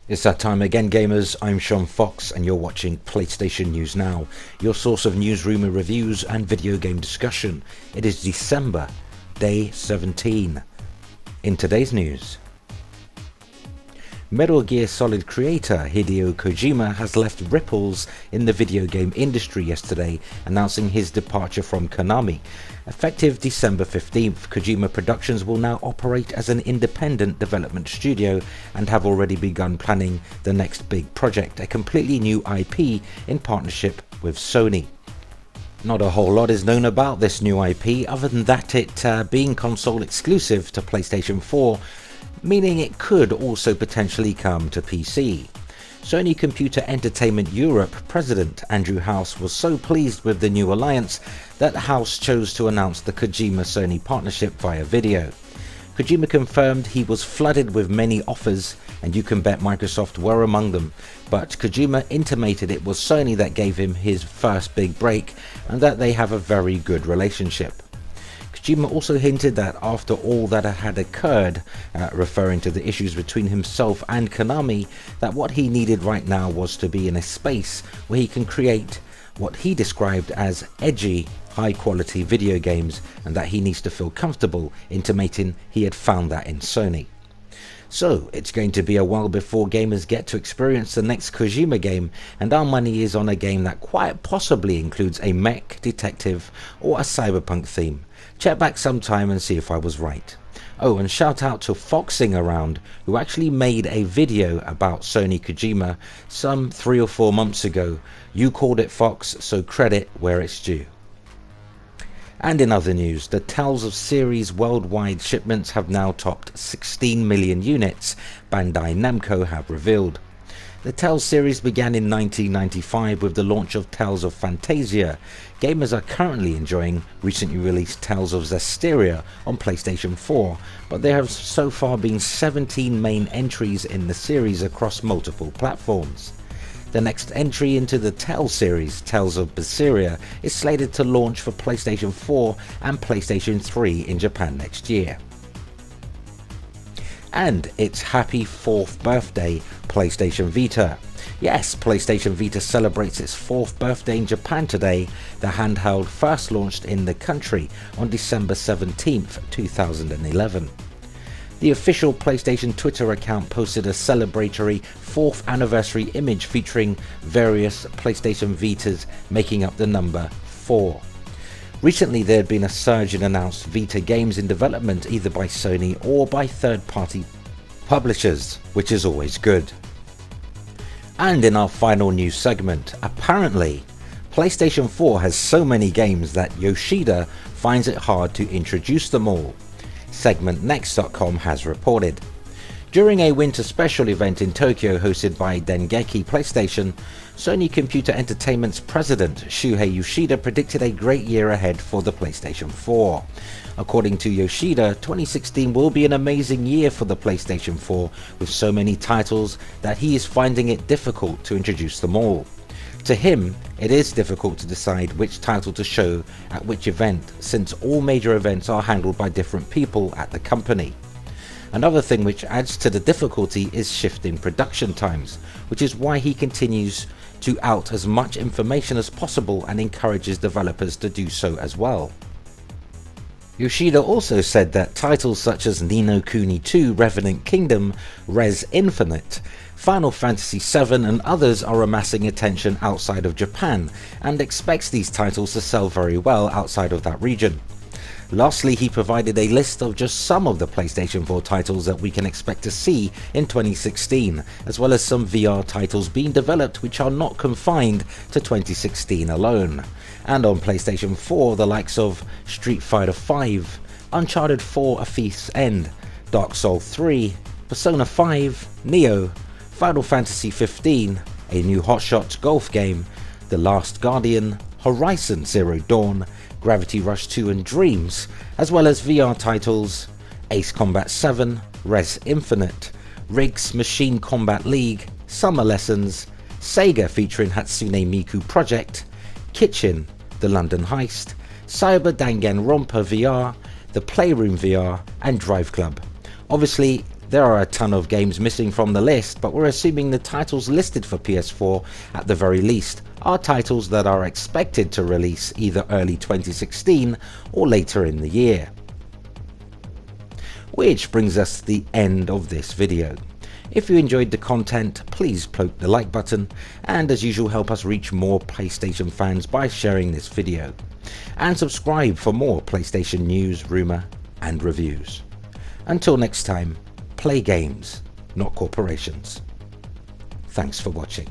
It's that time again, gamers. I'm Sean Fox and you're watching PlayStation News Now, your source of news, rumour, reviews and video game discussion. It is December, day 17. In today's news, Metal Gear Solid creator Hideo Kojima has left ripples in the video game industry yesterday, announcing his departure from Konami. Effective December 15th, Kojima Productions will now operate as an independent development studio and have already begun planning the next big project, a completely new IP in partnership with Sony. Not a whole lot is known about this new IP other than that it being console exclusive to PlayStation 4, meaning it could also potentially come to PC. Sony Computer Entertainment Europe president Andrew House was so pleased with the new alliance that House chose to announce the Kojima-Sony partnership via video. Kojima confirmed he was flooded with many offers, and you can bet Microsoft were among them, but Kojima intimated it was Sony that gave him his first big break and that they have a very good relationship. Kojima also hinted that after all that had occurred, referring to the issues between himself and Konami, that what he needed right now was to be in a space where he can create what he described as edgy, high quality video games, and that he needs to feel comfortable, intimating he had found that in Sony. So it's going to be a while before gamers get to experience the next Kojima game, and our money is on a game that quite possibly includes a mech, detective or a cyberpunk theme. Check back sometime and see if I was right. Oh, and shout out to Foxing Around, who actually made a video about Sony Kojima some 3 or 4 months ago. You called it, Fox, so credit where it's due. And in other news, the Tales of series worldwide shipments have now topped 16 million units, Bandai Namco have revealed. The Tales series began in 1995 with the launch of Tales of Fantasia. Gamers are currently enjoying recently released Tales of Zestiria on PlayStation 4, but there have so far been 17 main entries in the series across multiple platforms. The next entry into the Tales series, Tales of Berseria, is slated to launch for PlayStation 4 and PlayStation 3 in Japan next year. And it's happy 4th birthday, PlayStation Vita. Yes, PlayStation Vita celebrates its 4th birthday in Japan today. The handheld first launched in the country on December 17th, 2011. The official PlayStation Twitter account posted a celebratory 4th anniversary image featuring various PlayStation Vitas making up the number 4. Recently there had been a surge in announced Vita games in development either by Sony or by third-party publishers, which is always good. And in our final news segment, apparently PlayStation 4 has so many games that Yoshida finds it hard to introduce them all. SegmentNext.com has reported. During a winter special event in Tokyo hosted by Dengeki PlayStation, Sony Computer Entertainment's president Shuhei Yoshida predicted a great year ahead for the PlayStation 4. According to Yoshida, 2016 will be an amazing year for the PlayStation 4 with so many titles that he is finding it difficult to introduce them all. To him, it is difficult to decide which title to show at which event, since all major events are handled by different people at the company. Another thing which adds to the difficulty is shifting production times, which is why he continues to out as much information as possible and encourages developers to do so as well. Yoshida also said that titles such as Ni no Kuni 2, Revenant Kingdom, Res Infinite, Final Fantasy VII and others are amassing attention outside of Japan, and expects these titles to sell very well outside of that region. Lastly, he provided a list of just some of the PlayStation 4 titles that we can expect to see in 2016, as well as some VR titles being developed which are not confined to 2016 alone. And on PlayStation 4, the likes of Street Fighter V, Uncharted 4: A Thief's End, Dark Souls 3, Persona 5, Neo, Final Fantasy 15, a new Hot Shots golf game, The Last Guardian, Horizon Zero Dawn, Gravity Rush 2 and Dreams, as well as VR titles Ace Combat 7, Res Infinite, Riggs Machine Combat League, Summer Lessons, Sega featuring Hatsune Miku Project, Kitchen, The London Heist, Cyber Danganronpa VR, The Playroom VR and Drive Club. Obviously, There are a ton of games missing from the list, but we're assuming the titles listed for PS4 at the very least are titles that are expected to release either early 2016 or later in the year. Which brings us to the end of this video. If you enjoyed the content, please poke the like button, and as usual help us reach more PlayStation fans by sharing this video. And subscribe for more PlayStation news, rumour and reviews. Until next time, play games, not corporations. Thanks for watching.